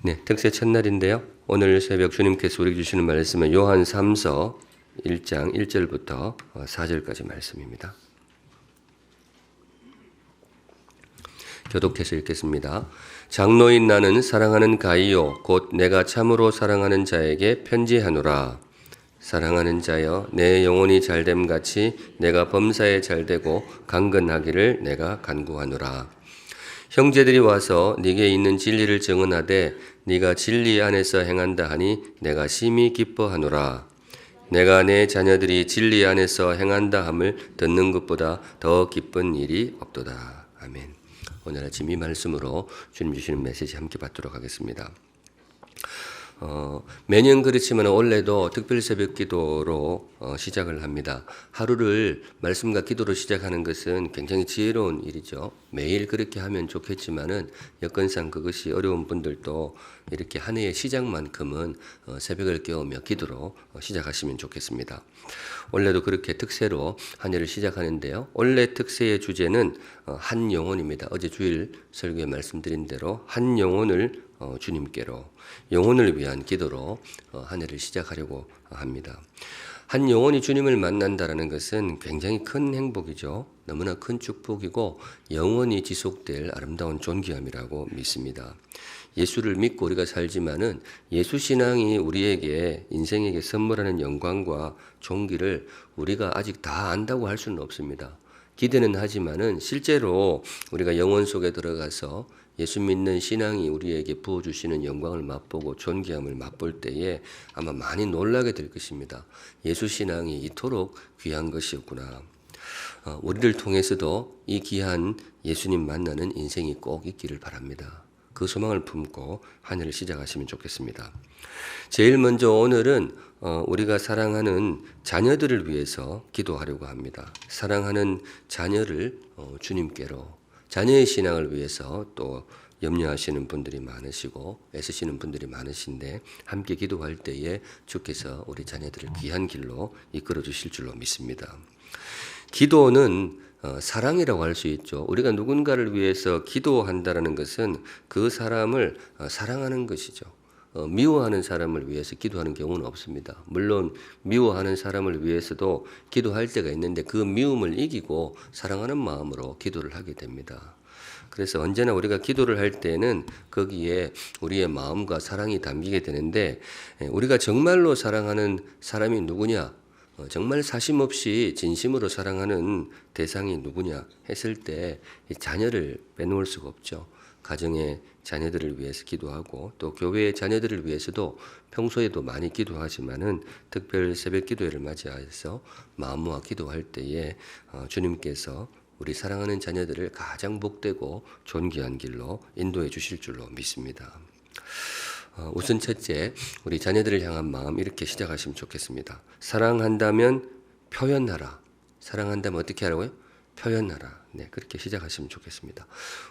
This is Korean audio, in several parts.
네, 특세 첫날인데요. 오늘 새벽 주님께서 우리에게 주시는 말씀은 요한 3서 1장 1절부터 4절까지 말씀입니다. 교독해서 읽겠습니다. 장로인 나는 사랑하는 가이오 곧 내가 참으로 사랑하는 자에게 편지하노라. 사랑하는 자여 내 영혼이 잘됨 같이 내가 범사에 잘되고 강건하기를 내가 간구하노라. 형제들이 와서 네게 있는 진리를 증언하되 네가 진리 안에서 행한다 하니 내가 심히 기뻐하노라. 내가 내 자녀들이 진리 안에서 행한다 함을 듣는 것보다 더 기쁜 일이 없도다. 아멘. 오늘 아침 이 말씀으로 주님 주시는 메시지 함께 받도록 하겠습니다. 매년 그렇지만 올해도 특별 새벽 기도로 시작을 합니다. 하루를 말씀과 기도로 시작하는 것은 굉장히 지혜로운 일이죠. 매일 그렇게 하면 좋겠지만은 여건상 그것이 어려운 분들도 이렇게 한 해의 시작만큼은 새벽을 깨우며 기도로 시작하시면 좋겠습니다. 올해도 그렇게 특세로 한 해를 시작하는데요. 올해 특세의 주제는 한 영혼입니다. 어제 주일 설교에 말씀드린 대로 한 영혼을 주님께로 영혼을 위한 기도로 한 해를 시작하려고 합니다. 한 영혼이 주님을 만난다는 것은 굉장히 큰 행복이죠. 너무나 큰 축복이고 영원히 지속될 아름다운 존귀함이라고 믿습니다. 예수를 믿고 우리가 살지만은 예수 신앙이 우리에게 인생에게 선물하는 영광과 존귀를 우리가 아직 다 안다고 할 수는 없습니다. 기대는 하지만은 실제로 우리가 영혼 속에 들어가서 예수 믿는 신앙이 우리에게 부어주시는 영광을 맛보고 존귀함을 맛볼 때에 아마 많이 놀라게 될 것입니다. 예수 신앙이 이토록 귀한 것이었구나. 우리를 통해서도 이 귀한 예수님 만나는 인생이 꼭 있기를 바랍니다. 그 소망을 품고 한 해를 시작하시면 좋겠습니다. 제일 먼저 오늘은 우리가 사랑하는 자녀들을 위해서 기도하려고 합니다. 사랑하는 자녀를 주님께로 자녀의 신앙을 위해서 또 염려하시는 분들이 많으시고 애쓰시는 분들이 많으신데 함께 기도할 때에 주께서 우리 자녀들을 귀한 길로 이끌어 주실 줄로 믿습니다. 기도는 사랑이라고 할 수 있죠. 우리가 누군가를 위해서 기도한다는 것은 그 사람을 사랑하는 것이죠. 미워하는 사람을 위해서 기도하는 경우는 없습니다. 물론 미워하는 사람을 위해서도 기도할 때가 있는데 그 미움을 이기고 사랑하는 마음으로 기도를 하게 됩니다. 그래서 언제나 우리가 기도를 할 때는 거기에 우리의 마음과 사랑이 담기게 되는데 우리가 정말로 사랑하는 사람이 누구냐? 정말 사심없이 진심으로 사랑하는 대상이 누구냐 했을 때 자녀를 빼놓을 수가 없죠. 가정의 자녀들을 위해서 기도하고 또 교회의 자녀들을 위해서도 평소에도 많이 기도하지만은 특별 새벽 기도회를 맞이해서 마음 모아 기도할 때에 주님께서 우리 사랑하는 자녀들을 가장 복되고 존귀한 길로 인도해 주실 줄로 믿습니다. 우선 첫째, 우리 자녀들을 향한 마음 이렇게 시작하시면 좋겠습니다. 사랑한다면 표현하라. 사랑한다면 어떻게 하라고요? 표현하라. 네, 그렇게 시작하시면 좋겠습니다.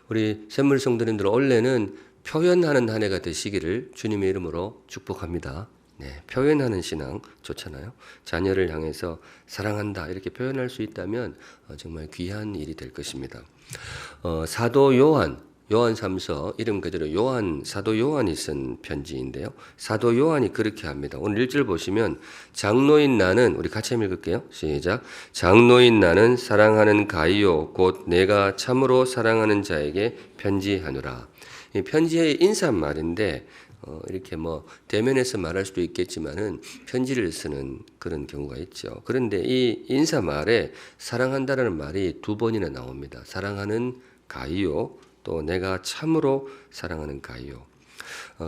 우리 샘물 성도님들 올해는 표현하는 한 해가 되시기를 주님의 이름으로 축복합니다. 네, 표현하는 신앙 좋잖아요. 자녀를 향해서 사랑한다 이렇게 표현할 수 있다면 정말 귀한 일이 될 것입니다. 사도 요한 3서 이름 그대로 사도 요한이 쓴 편지인데요. 사도 요한이 그렇게 합니다. 오늘 1절 보시면 장로인 나는 우리 같이 읽을게요. 시작. 장로인 나는 사랑하는 가이오 곧 내가 참으로 사랑하는 자에게 편지하노라. 이 편지의 인사말인데 이렇게 대면에서 말할 수도 있겠지만은 편지를 쓰는 그런 경우가 있죠. 그런데 이 인사말에 사랑한다라는 말이 두 번이나 나옵니다. 사랑하는 가이오 또 내가 참으로 사랑하는 가이오.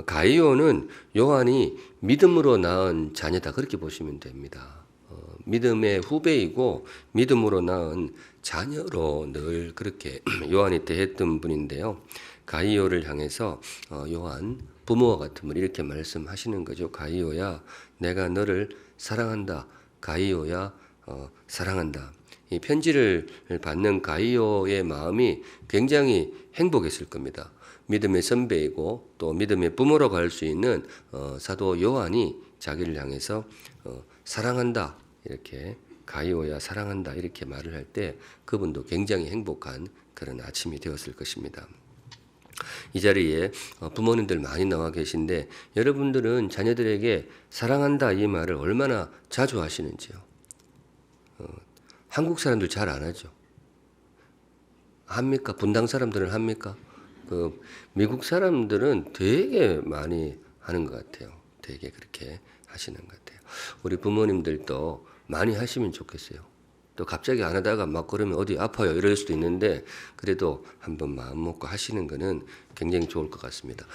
가이오는 요한이 믿음으로 낳은 자녀다 그렇게 보시면 됩니다. 믿음의 후배이고 믿음으로 낳은 자녀로 늘 그렇게 요한이 대했던 분인데요. 가이오를 향해서 요한 부모와 같은 분 이렇게 말씀하시는 거죠. 가이오야 내가 너를 사랑한다. 가이오야 사랑한다. 이 편지를 받는 가이오의 마음이 굉장히 행복했을 겁니다. 믿음의 선배이고 또 믿음의 부모라고 할 수 있는 사도 요한이 자기를 향해서 사랑한다 이렇게 가이오야 사랑한다 이렇게 말을 할 때 그분도 굉장히 행복한 그런 아침이 되었을 것입니다. 이 자리에 부모님들 많이 나와 계신데 여러분들은 자녀들에게 사랑한다 이 말을 얼마나 자주 하시는지요? 한국 사람들 잘 안 하죠. 합니까? 분당 사람들은 합니까? 미국 사람들은 되게 많이 하는 것 같아요. 되게 그렇게 하시는 것 같아요. 우리 부모님들도 많이 하시면 좋겠어요. 또 갑자기 안 하다가 막 그러면 어디 아파요 이럴 수도 있는데 그래도 한번 마음 먹고 하시는 거는 굉장히 좋을 것 같습니다.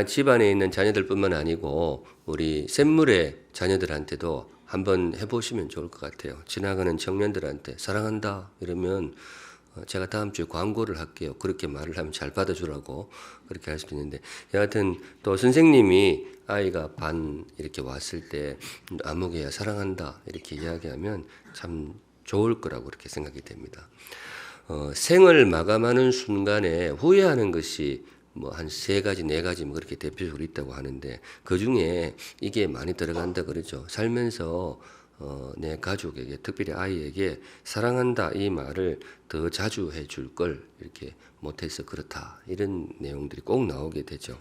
집안에 있는 자녀들뿐만 아니고 우리 샘물의 자녀들한테도 한번 해보시면 좋을 것 같아요. 지나가는 청년들한테 사랑한다 이러면 제가 다음 주에 광고를 할게요. 그렇게 말을 하면 잘 받아주라고 그렇게 할 수도 있는데 여하튼 또 선생님이 아이가 반 이렇게 왔을 때 아무개야 사랑한다 이렇게 이야기하면 참 좋을 거라고 그렇게 생각이 됩니다. 생을 마감하는 순간에 후회하는 것이 뭐 한 3가지, 4가지 뭐 그렇게 대표적으로 있다고 하는데 그 중에 이게 많이 들어간다 그러죠. 살면서 내 가족에게 특별히 아이에게 사랑한다 이 말을 더 자주 해줄 걸 이렇게 못해서 그렇다 이런 내용들이 꼭 나오게 되죠.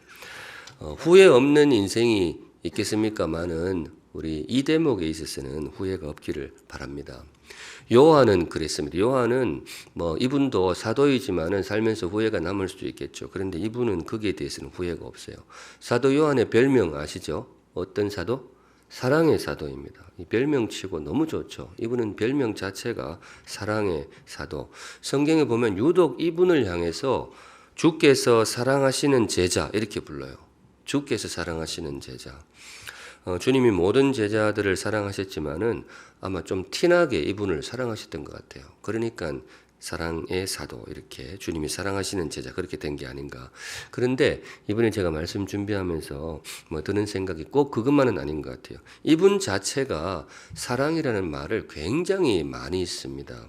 후회 없는 인생이 있겠습니까마는 우리 이 대목에 있어서는 후회가 없기를 바랍니다. 요한은 그랬습니다. 요한은 뭐 이분도 사도이지만은 살면서 후회가 남을 수도 있겠죠. 그런데 이분은 거기에 대해서는 후회가 없어요. 사도 요한의 별명 아시죠? 어떤 사도? 사랑의 사도입니다. 이 별명치고 너무 좋죠. 이분은 별명 자체가 사랑의 사도. 성경에 보면 유독 이분을 향해서 주께서 사랑하시는 제자 이렇게 불러요. 주께서 사랑하시는 제자. 주님이 모든 제자들을 사랑하셨지만은 아마 좀 티나게 이분을 사랑하셨던 것 같아요. 그러니까 사랑의 사도 이렇게 주님이 사랑하시는 제자 그렇게 된 게 아닌가. 그런데 이번에 제가 말씀 준비하면서 뭐 드는 생각이 꼭 그것만은 아닌 것 같아요. 이분 자체가 사랑이라는 말을 굉장히 많이 씁니다.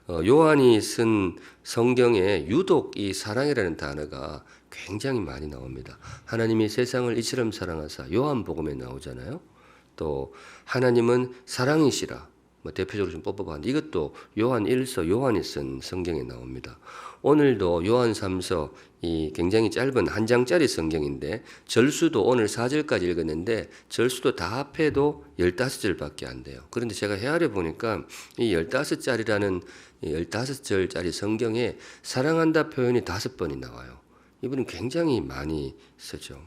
요한이 쓴 성경에 유독 이 사랑이라는 단어가 굉장히 많이 나옵니다. 하나님이 세상을 이처럼 사랑하사 요한복음에 나오잖아요. 또 하나님은 사랑이시라 뭐 대표적으로 좀 뽑아봤는데 이것도 요한 1서 요한이 쓴 성경에 나옵니다. 오늘도 요한 3서 이 굉장히 짧은 한 장짜리 성경인데 절수도 오늘 4절까지 읽었는데 절수도 다 합해도 15절밖에 안 돼요. 그런데 제가 헤아려 보니까 이 15절이라는 15절짜리 성경에 사랑한다 표현이 5번이 나와요. 이분은 굉장히 많이 쓰죠.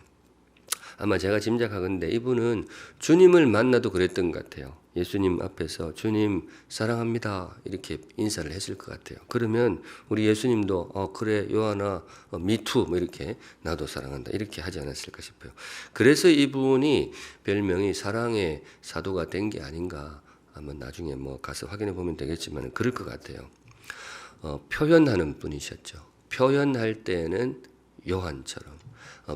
아마 제가 짐작하건대 이분은 주님을 만나도 그랬던 것 같아요. 예수님 앞에서 주님 사랑합니다 이렇게 인사를 했을 것 같아요. 그러면 우리 예수님도 그래 요한아 미투 뭐 이렇게 나도 사랑한다 이렇게 하지 않았을까 싶어요. 그래서 이분이 별명이 사랑의 사도가 된 게 아닌가. 아마 나중에 뭐 가서 확인해 보면 되겠지만 그럴 것 같아요. 표현하는 분이셨죠. 표현할 때는 요한처럼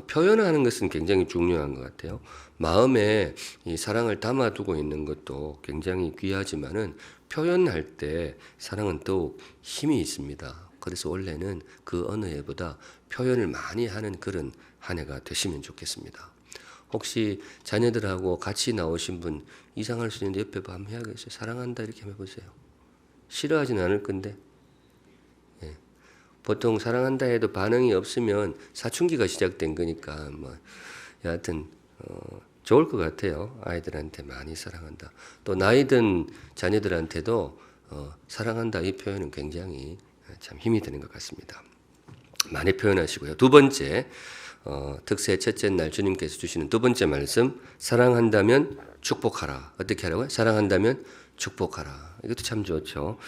표현하는 것은 굉장히 중요한 것 같아요. 마음에 이 사랑을 담아두고 있는 것도 굉장히 귀하지만은 표현할 때 사랑은 더욱 힘이 있습니다. 그래서 원래는 그 어느 해보다 표현을 많이 하는 그런 한 해가 되시면 좋겠습니다. 혹시 자녀들하고 같이 나오신 분 이상할 수 있는데 옆에 봐 한번 해야겠어요. 사랑한다 이렇게 해보세요. 싫어하지는 않을 건데. 보통 사랑한다 해도 반응이 없으면 사춘기가 시작된 거니까 뭐 여하튼 좋을 것 같아요. 아이들한테 많이 사랑한다. 또 나이 든 자녀들한테도 사랑한다 이 표현은 굉장히 참 힘이 되는 것 같습니다. 많이 표현하시고요. 두 번째 특세 첫째 날 주님께서 주시는 두 번째 말씀 사랑한다면 축복하라. 어떻게 하라고요? 사랑한다면 축복하라. 이것도 참 좋죠.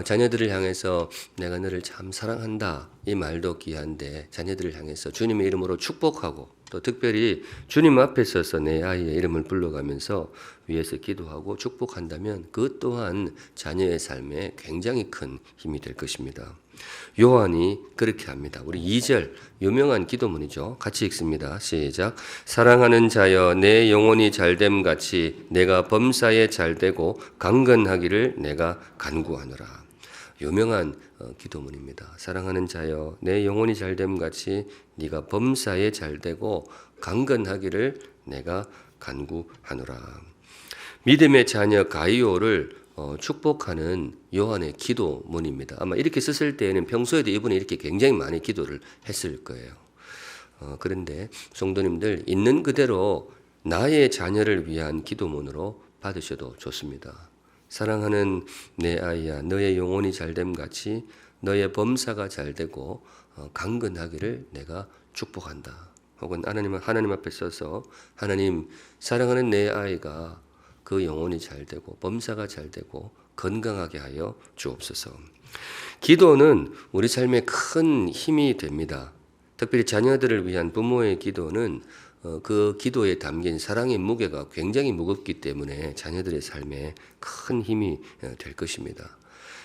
자녀들을 향해서 내가 너를 참 사랑한다 이 말도 귀한데 자녀들을 향해서 주님의 이름으로 축복하고 또 특별히 주님 앞에 서서 내 아이의 이름을 불러가면서 위에서 기도하고 축복한다면 그것 또한 자녀의 삶에 굉장히 큰 힘이 될 것입니다. 요한이 그렇게 합니다. 우리 2절 유명한 기도문이죠. 같이 읽습니다. 시작. 사랑하는 자여 내 영혼이 잘됨 같이 내가 범사에 잘되고 강건하기를 내가 간구하노라. 유명한 기도문입니다. 사랑하는 자여 내 영혼이 잘됨 같이 네가 범사에 잘되고 강건하기를 내가 간구하노라. 믿음의 자녀 가이오를 축복하는 요한의 기도문입니다. 아마 이렇게 썼을 때에는 평소에도 이분이 이렇게 굉장히 많이 기도를 했을 거예요. 그런데 성도님들 있는 그대로 나의 자녀를 위한 기도문으로 받으셔도 좋습니다. 사랑하는 내 아이야, 너의 영혼이 잘됨 같이 너의 범사가 잘되고 강건하기를 내가 축복한다. 혹은 하나님 앞에 서서 하나님, 사랑하는 내 아이가 그 영혼이 잘되고 범사가 잘되고 건강하게 하여 주옵소서. 기도는 우리 삶에 큰 힘이 됩니다. 특별히 자녀들을 위한 부모의 기도는 그 기도에 담긴 사랑의 무게가 굉장히 무겁기 때문에 자녀들의 삶에 큰 힘이 될 것입니다.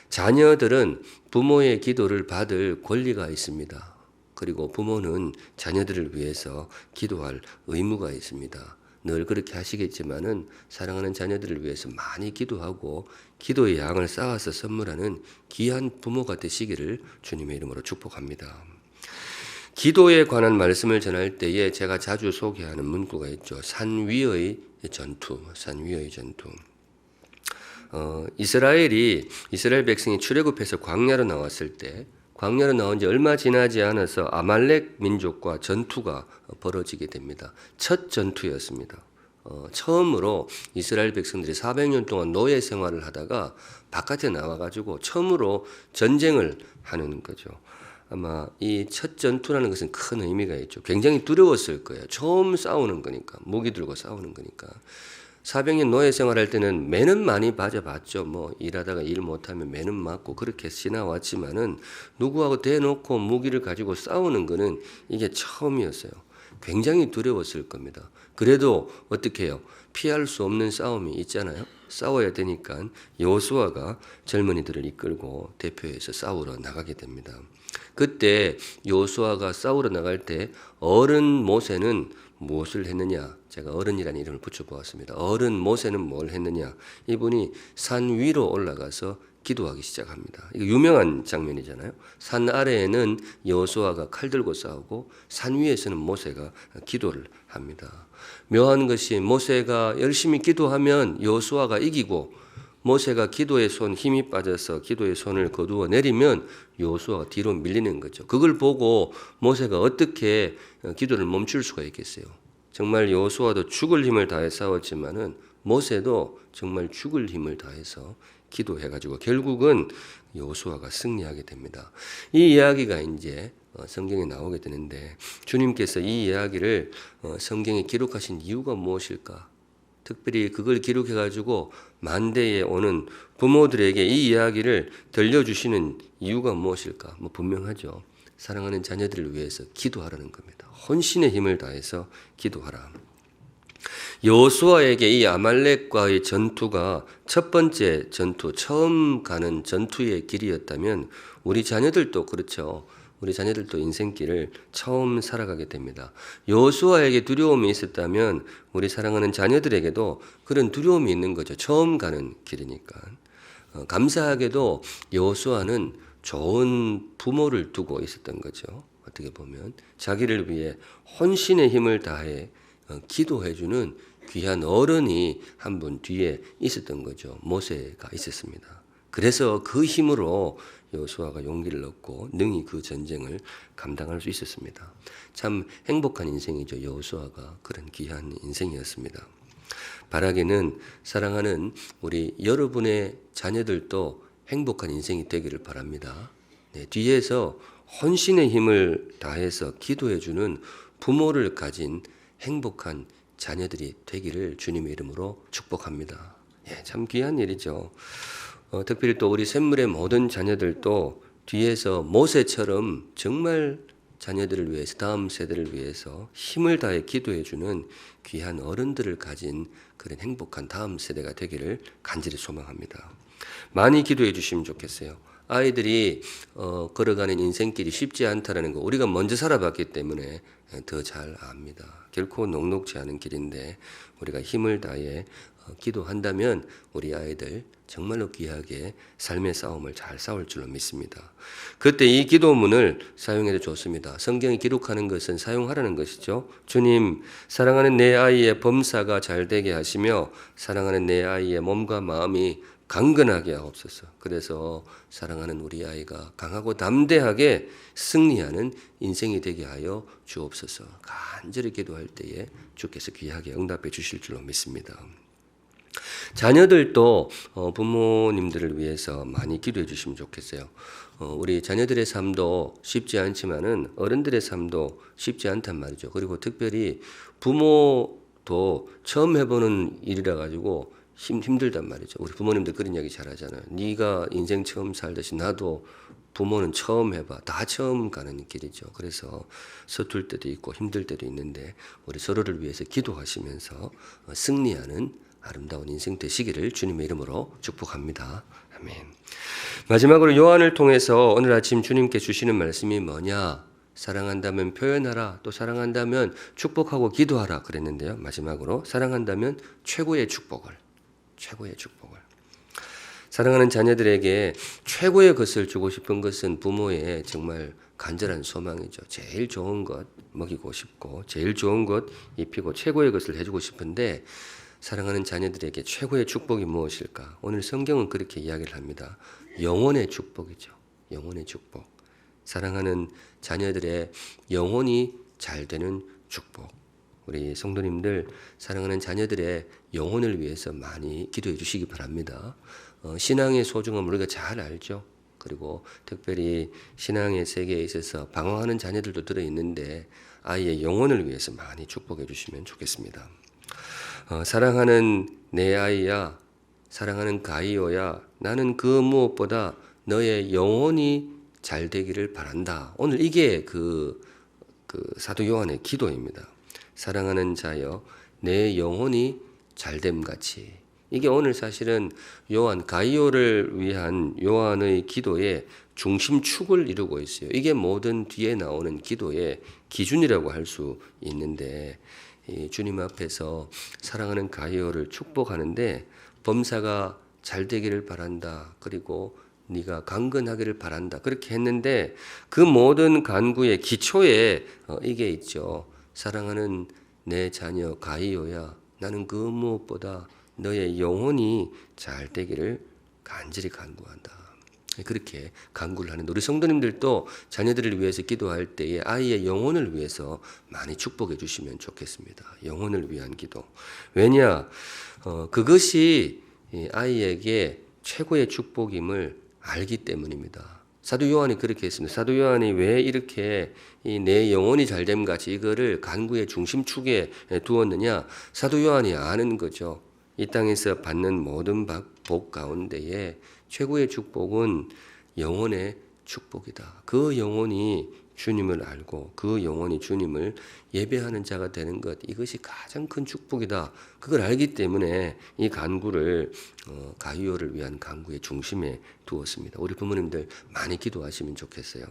자녀들은 부모의 기도를 받을 권리가 있습니다. 그리고 부모는 자녀들을 위해서 기도할 의무가 있습니다. 늘 그렇게 하시겠지만은 사랑하는 자녀들을 위해서 많이 기도하고 기도의 양을 쌓아서 선물하는 귀한 부모가 되시기를 주님의 이름으로 축복합니다. 기도에 관한 말씀을 전할 때에 제가 자주 소개하는 문구가 있죠. 산 위의 전투, 산 위의 전투. 이스라엘 백성이 출애굽해서 광야로 나왔을 때, 광야로 나온 지 얼마 지나지 않아서 아말렉 민족과 전투가 벌어지게 됩니다. 첫 전투였습니다. 처음으로 이스라엘 백성들이 400년 동안 노예 생활을 하다가 바깥에 나와가지고 처음으로 전쟁을 하는 거죠. 아마 이 첫 전투라는 것은 큰 의미가 있죠. 굉장히 두려웠을 거예요. 처음 싸우는 거니까, 무기 들고 싸우는 거니까. 400년 노예 생활할 때는 매는 많이 맞아봤죠. 뭐 일하다가 일 못하면 매는 맞고 그렇게 지나왔지만은 누구하고 대놓고 무기를 가지고 싸우는 거는 이게 처음이었어요. 굉장히 두려웠을 겁니다. 그래도 어떻게 해요? 피할 수 없는 싸움이 있잖아요. 싸워야 되니까 여호수아가 젊은이들을 이끌고 대표해서 싸우러 나가게 됩니다. 그때 여호수아가 싸우러 나갈 때 어른 모세는 무엇을 했느냐? 제가 어른이라는 이름을 붙여보았습니다. 어른 모세는 뭘 했느냐? 이분이 산 위로 올라가서 기도하기 시작합니다. 이거 유명한 장면이잖아요. 산 아래에는 여호수아가 칼 들고 싸우고 산 위에서는 모세가 기도를 합니다. 묘한 것이 모세가 열심히 기도하면 여호수아가 이기고 모세가 기도의 힘이 빠져서 기도의 손을 거두어 내리면 여호수아가 뒤로 밀리는 거죠. 그걸 보고 모세가 어떻게 기도를 멈출 수가 있겠어요. 정말 여호수아도 죽을 힘을 다해 싸웠지만은 모세도 정말 죽을 힘을 다해서 기도해가지고 결국은 여호수아가 승리하게 됩니다. 이 이야기가 이제 성경에 나오게 되는데 주님께서 이 이야기를 성경에 기록하신 이유가 무엇일까? 특별히 그걸 기록해가지고 만대에 오는 부모들에게 이 이야기를 들려주시는 이유가 무엇일까? 뭐 분명하죠. 사랑하는 자녀들을 위해서 기도하라는 겁니다. 혼신의 힘을 다해서 기도하라. 여호수아에게 이 아말렉과의 전투가 첫 번째 전투, 처음 가는 전투의 길이었다면 우리 자녀들도 그렇죠. 우리 자녀들도 인생길을 처음 살아가게 됩니다. 여호수아에게 두려움이 있었다면 우리 사랑하는 자녀들에게도 그런 두려움이 있는 거죠. 처음 가는 길이니까. 감사하게도 여호수아는 좋은 부모를 두고 있었던 거죠. 어떻게 보면 자기를 위해 혼신의 힘을 다해 기도해주는 귀한 어른이 한 분 뒤에 있었던 거죠. 모세가 있었습니다. 그래서 그 힘으로 여호수아가 용기를 얻고 능히 그 전쟁을 감당할 수 있었습니다. 참 행복한 인생이죠. 여호수아가 그런 귀한 인생이었습니다. 바라기는 사랑하는 우리 여러분의 자녀들도 행복한 인생이 되기를 바랍니다. 네, 뒤에서 혼신의 힘을 다해서 기도해주는 부모를 가진 행복한 자녀들이 되기를 주님의 이름으로 축복합니다. 예, 참 귀한 일이죠. 특별히 또 우리 샘물의 모든 자녀들도 뒤에서 모세처럼 정말 자녀들을 위해서 다음 세대를 위해서 힘을 다해 기도해주는 귀한 어른들을 가진 그런 행복한 다음 세대가 되기를 간절히 소망합니다. 많이 기도해 주시면 좋겠어요. 아이들이 걸어가는 인생길이 쉽지 않다라는 거 우리가 먼저 살아봤기 때문에 더 잘 압니다. 결코 녹록지 않은 길인데 우리가 힘을 다해 기도한다면 우리 아이들 정말로 귀하게 삶의 싸움을 잘 싸울 줄로 믿습니다. 그때 이 기도문을 사용해도 좋습니다. 성경이 기록하는 것은 사용하라는 것이죠. 주님, 사랑하는 내 아이의 범사가 잘 되게 하시며 사랑하는 내 아이의 몸과 마음이 강건하게 하옵소서. 그래서 사랑하는 우리 아이가 강하고 담대하게 승리하는 인생이 되게 하여 주옵소서. 간절히 기도할 때에 주께서 귀하게 응답해 주실 줄로 믿습니다. 자녀들도 부모님들을 위해서 많이 기도해 주시면 좋겠어요. 우리 자녀들의 삶도 쉽지 않지만은 어른들의 삶도 쉽지 않단 말이죠. 그리고 특별히 부모도 처음 해보는 일이라 가지고 힘들단 말이죠. 우리 부모님들 그런 이야기 잘 하잖아요. 네가 인생 처음 살듯이 나도 부모는 처음 해봐. 다 처음 가는 길이죠. 그래서 서툴 때도 있고 힘들 때도 있는데 우리 서로를 위해서 기도하시면서 승리하는 아름다운 인생 되시기를 주님의 이름으로 축복합니다. 아멘. 마지막으로 요한을 통해서 오늘 아침 주님께 주시는 말씀이 뭐냐? 사랑한다면 표현하라. 또 사랑한다면 축복하고 기도하라 그랬는데요. 마지막으로 사랑한다면 최고의 축복을. 사랑하는 자녀들에게 최고의 것을 주고 싶은 것은 부모의 정말 간절한 소망이죠. 제일 좋은 것 먹이고 싶고 제일 좋은 것 입히고 최고의 것을 해주고 싶은데 사랑하는 자녀들에게 최고의 축복이 무엇일까? 오늘 성경은 그렇게 이야기를 합니다. 영혼의 축복이죠. 영혼의 축복. 사랑하는 자녀들의 영혼이 잘 되는 축복. 우리 성도님들 사랑하는 자녀들의 영혼을 위해서 많이 기도해 주시기 바랍니다. 신앙의 소중함을 우리가 잘 알죠. 그리고 특별히 신앙의 세계에 있어서 방황하는 자녀들도 들어있는데 아이의 영혼을 위해서 많이 축복해 주시면 좋겠습니다. 사랑하는 내 아이야, 사랑하는 가이오야, 나는 그 무엇보다 너의 영혼이 잘 되기를 바란다. 오늘 이게 그 사도 요한의 기도입니다. 사랑하는 자여, 내 영혼이 잘됨 같이. 이게 오늘 사실은 요한 가이오를 위한 요한의 기도의 중심축을 이루고 있어요. 이게 모든 뒤에 나오는 기도의 기준이라고 할 수 있는데 주님 앞에서 사랑하는 가이오를 축복하는데 범사가 잘 되기를 바란다. 그리고 네가 강건하기를 바란다. 그렇게 했는데 그 모든 간구의 기초에 이게 있죠. 사랑하는 내 자녀 가이오야, 나는 그 무엇보다 너의 영혼이 잘 되기를 간절히 간구한다. 그렇게 간구를 하는 우리 성도님들도 자녀들을 위해서 기도할 때에 아이의 영혼을 위해서 많이 축복해 주시면 좋겠습니다. 영혼을 위한 기도. 왜냐? 그것이 아이에게 최고의 축복임을 알기 때문입니다. 사도 요한이 그렇게 했습니다. 사도 요한이 왜 이렇게 내 영혼이 잘됨 같이 이거를 간구의 중심축에 두었느냐? 사도 요한이 아는 거죠. 이 땅에서 받는 모든 복 가운데에 최고의 축복은 영혼의 축복이다. 그 영혼이 주님을 알고 그 영혼이 주님을 예배하는 자가 되는 것, 이것이 가장 큰 축복이다. 그걸 알기 때문에 이 간구를 가이오를 위한 간구의 중심에 두었습니다. 우리 부모님들 많이 기도하시면 좋겠어요.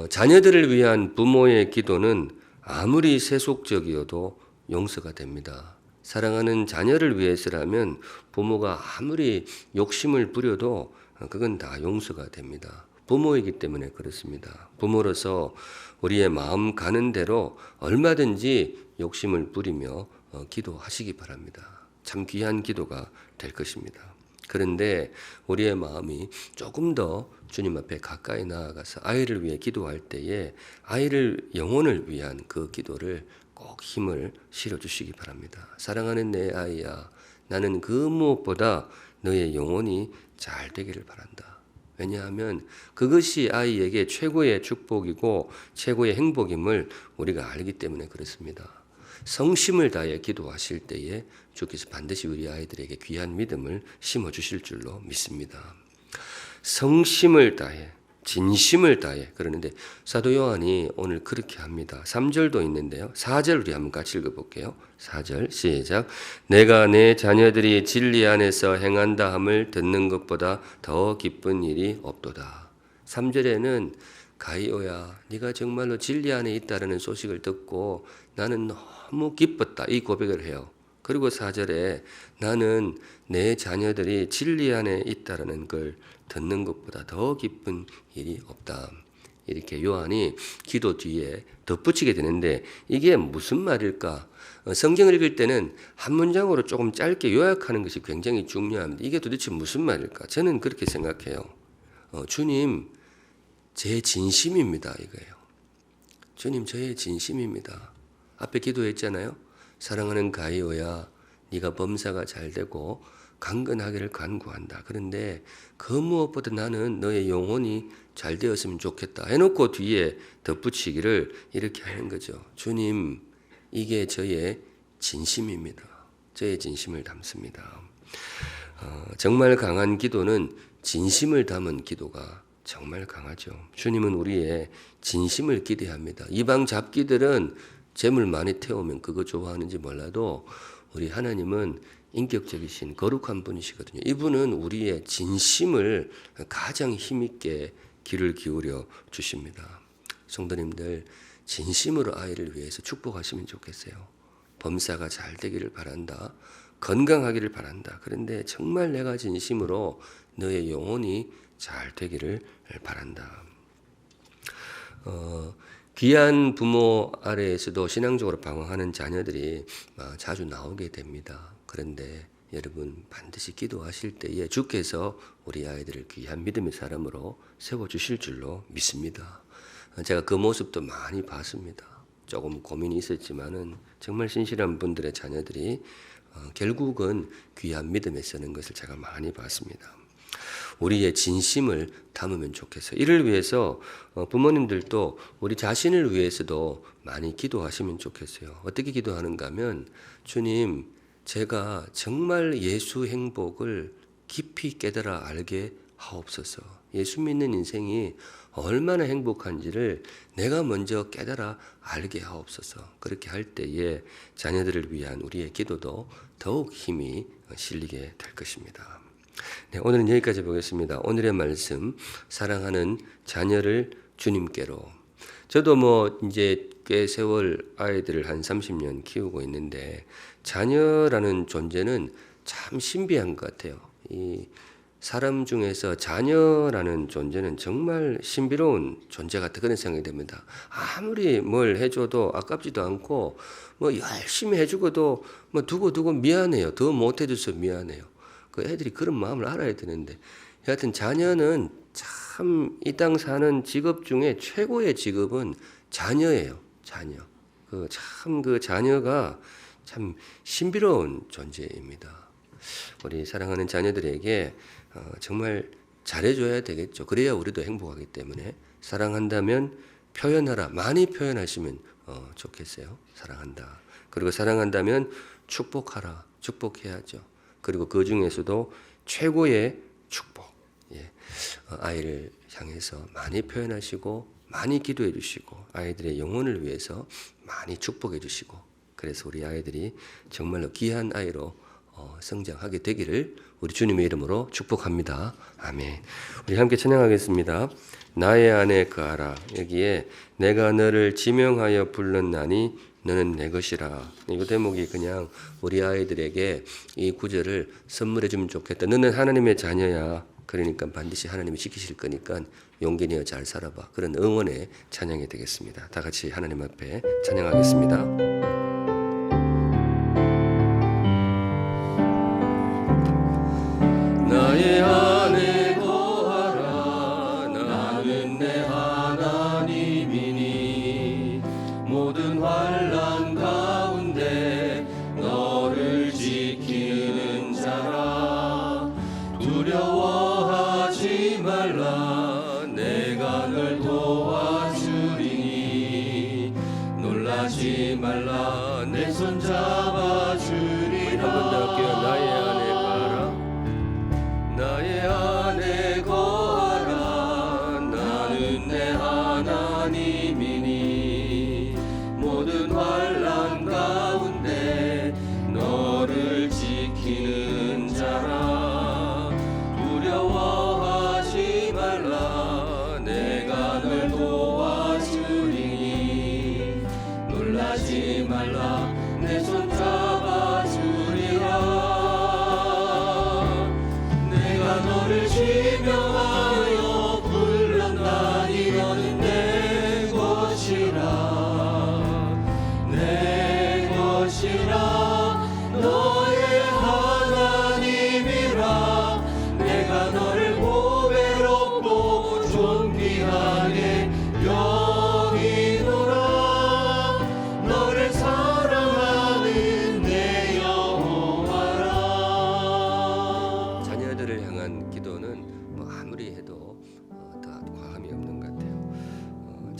자녀들을 위한 부모의 기도는 아무리 세속적이어도 용서가 됩니다. 사랑하는 자녀를 위해서라면 부모가 아무리 욕심을 부려도 그건 다 용서가 됩니다. 부모이기 때문에 그렇습니다. 부모로서 우리의 마음 가는 대로 얼마든지 욕심을 부리며 기도하시기 바랍니다. 참 귀한 기도가 될 것입니다. 그런데 우리의 마음이 조금 더 주님 앞에 가까이 나아가서 아이를 위해 기도할 때에 아이를 영혼을 위한 그 기도를 꼭 힘을 실어주시기 바랍니다. 사랑하는 내 아이야, 나는 그 무엇보다 너의 영혼이 잘 되기를 바란다. 왜냐하면 그것이 아이에게 최고의 축복이고 최고의 행복임을 우리가 알기 때문에 그렇습니다. 성심을 다해 기도하실 때에 주께서 반드시 우리 아이들에게 귀한 믿음을 심어주실 줄로 믿습니다. 성심을 다해, 진심을 다해. 그러는데 사도 요한이 오늘 그렇게 합니다. 3절도 있는데요. 4절 우리 한번 같이 읽어볼게요. 4절 시작. 내가 내 자녀들이 진리 안에서 행한다 함을 듣는 것보다 더 기쁜 일이 없도다. 3절에는 가이오야, 네가 정말로 진리 안에 있다라는 소식을 듣고 나는 너무 기뻤다. 이 고백을 해요. 그리고 4절에 나는 내 자녀들이 진리 안에 있다라는 걸 듣는 것보다 더 기쁜 일이 없다. 이렇게 요한이 기도 뒤에 덧붙이게 되는데 이게 무슨 말일까? 성경을 읽을 때는 한 문장으로 조금 짧게 요약하는 것이 굉장히 중요합니다. 이게 도대체 무슨 말일까? 저는 그렇게 생각해요. 주님, 제 진심입니다. 이거예요. 주님, 저의 진심입니다. 앞에 기도했잖아요. 사랑하는 가이오야, 네가 범사가 잘 되고 강건하기를 간구한다. 그런데 그 무엇보다 나는 너의 영혼이 잘 되었으면 좋겠다. 해놓고 뒤에 덧붙이기를 이렇게 하는 거죠. 주님, 이게 저의 진심입니다. 저의 진심을 담습니다. 정말 강한 기도는 진심을 담은 기도가 정말 강하죠. 주님은 우리의 진심을 기대합니다. 이방 잡기들은 재물 많이 태우면 그거 좋아하는지 몰라도 우리 하나님은 인격적이신 거룩한 분이시거든요. 이분은 우리의 진심을 가장 힘있게 귀를 기울여 주십니다. 성도님들, 진심으로 아이를 위해서 축복하시면 좋겠어요. 범사가 잘 되기를 바란다. 건강하기를 바란다. 그런데 정말 내가 진심으로 너의 영혼이 잘 되기를 바란다. 귀한 부모 아래에서도 신앙적으로 방황하는 자녀들이 자주 나오게 됩니다. 그런데 여러분 반드시 기도하실 때에 주께서 우리 아이들을 귀한 믿음의 사람으로 세워주실 줄로 믿습니다. 제가 그 모습도 많이 봤습니다. 조금 고민이 있었지만은 정말 신실한 분들의 자녀들이 결국은 귀한 믿음에 서는 것을 제가 많이 봤습니다. 우리의 진심을 담으면 좋겠어요. 이를 위해서 부모님들도 우리 자신을 위해서도 많이 기도하시면 좋겠어요. 어떻게 기도하는가 하면 주님, 제가 정말 예수 행복을 깊이 깨달아 알게 하옵소서. 예수 믿는 인생이 얼마나 행복한지를 내가 먼저 깨달아 알게 하옵소서. 그렇게 할 때에 자녀들을 위한 우리의 기도도 더욱 힘이 실리게 될 것입니다. 네, 오늘은 여기까지 보겠습니다. 오늘의 말씀, 사랑하는 자녀를 주님께로. 저도 이제 꽤 세월 아이들을 한 30년 키우고 있는데 자녀라는 존재는 참 신비한 것 같아요. 이 사람 중에서 자녀라는 존재는 정말 신비로운 존재 같은 그런 생각이 듭니다. 아무리 뭘 해줘도 아깝지도 않고 열심히 해주고도 두고 미안해요. 더 못해줘서 미안해요. 그 애들이 그런 마음을 알아야 되는데 여하튼 자녀는 참 이 땅 사는 직업 중에 최고의 직업은 자녀예요. 자녀. 그 자녀가 참 신비로운 존재입니다. 우리 사랑하는 자녀들에게 정말 잘해줘야 되겠죠. 그래야 우리도 행복하기 때문에 사랑한다면 표현하라. 많이 표현하시면 좋겠어요. 사랑한다. 그리고 사랑한다면 축복하라. 축복해야죠. 그리고 그 중에서도 최고의 축복, 아이를 향해서 많이 표현하시고 많이 기도해 주시고 아이들의 영혼을 위해서 많이 축복해 주시고 그래서 우리 아이들이 정말로 귀한 아이로 성장하게 되기를 우리 주님의 이름으로 축복합니다. 아멘. 우리 함께 찬양하겠습니다. 나의 안에 거하라. 여기에 내가 너를 지명하여 불렀나니 너는 내 것이라. 이 대목이 그냥 우리 아이들에게 이 구절을 선물해 주면 좋겠다. 너는 하나님의 자녀야. 그러니까 반드시 하나님이 지키실 거니까 용기 내어 잘 살아봐. 그런 응원의 찬양이 되겠습니다. 다 같이 하나님 앞에 찬양하겠습니다. 나의 안에 거하라. 나는 내 하나님이니 모든 환난 가운데 너를 지키는 자라. 두려워하지 말라. 내가 널 도와주리니 놀라지 말라. 내 손 잡아주리라. 한번 더 할게요. 나의 안에 거하라. 나의 안에 거하라. 나는 내 하나님이니 모든 환난 가운데 너를 지키는 자라. 두려워하지 말라. 내가 널 도와주리니 놀라지 말라. 내 손 잡아주리라. 너를 지명하여 불렀나니 너는 내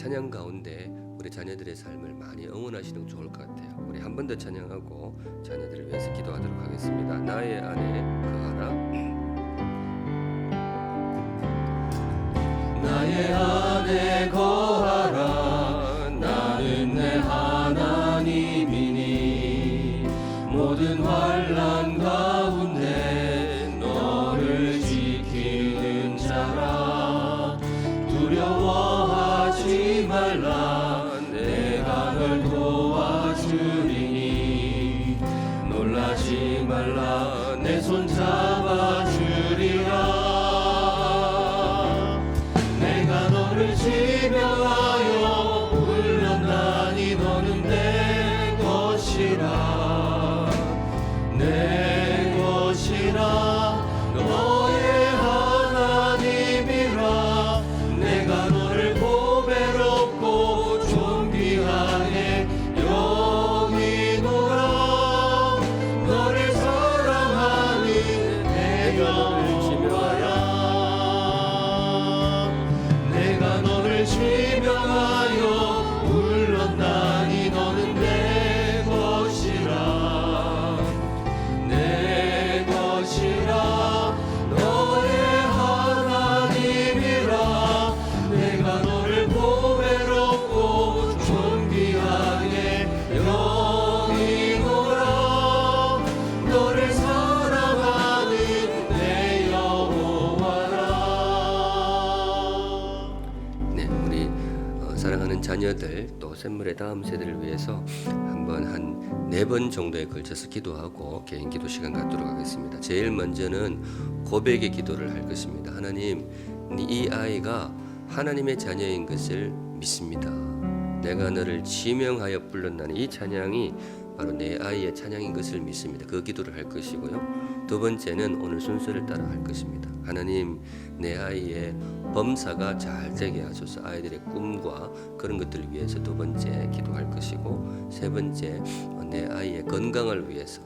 찬양 가운데 우리 자녀들의 삶을 많이 응원하시는 게 좋을 것 같아요. 우리 한 번 더 찬양하고 자녀들을 위해서 기도하도록 하겠습니다. 나의 안에 거하라. 나의 안에 거하라. 나는 내 하나님이니 모든 환난 가운데 너를 지키는 자라. 두려워하지 말라. 내가 널 도와주리니 놀라지 말라. 내 손 잡아주리라. 내가 너를 지명하여 불렀나니 너는 내 것이라. 내 것이라. 너의 하나님이라. 내가 너를 보배롭고 존귀하게 여기노라. 너를 사랑하는 내 여호와야. 내가 너를 지명하여 불렀나니 너는 내 것이라. 내 것이라. 너의 하나님이라. 내가 너를 보배롭고 존귀하게 여기노라. 너를 사랑하는 내 여호와라. 네, 우리 사랑하는 자녀들 또 샘물의 다음 세대를 위해서 한번 한 4번 정도에 걸쳐서 기도하고 개인 기도 시간 갖도록 하겠습니다. 제일 먼저는 고백의 기도를 할 것입니다. 하나님, 이 아이가 하나님의 자녀인 것을 믿습니다. 내가 너를 지명하여 불렀나니 이 찬양이 바로 내 아이의 찬양인 것을 믿습니다. 그 기도를 할 것이고요. 두 번째는 오늘 순서를 따라 할 것입니다. 하나님, 내 아이의 범사가 잘 되게 하소서. 아이들의 꿈과 그런 것들을 위해서 두 번째 기도할 것이고, 세 번째 내 아이의 건강을 위해서.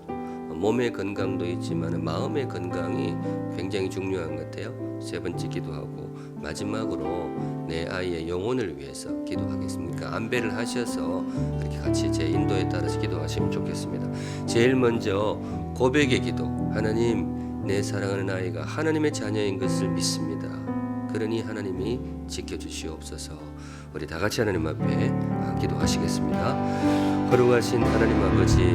몸의 건강도 있지만 마음의 건강이 굉장히 중요한 것 같아요. 세 번째 기도하고 마지막으로 내 아이의 영혼을 위해서 기도하겠습니다. 안배를 하셔서 이렇게 같이 제 인도에 따라서 기도하시면 좋겠습니다. 제일 먼저 고백의 기도. 하나님, 내 사랑하는 아이가 하나님의 자녀인 것을 믿습니다. 그러니 하나님이 지켜주시옵소서. 우리 다 같이 하나님 앞에 기도하시겠습니다. 거룩하신 하나님 아버지,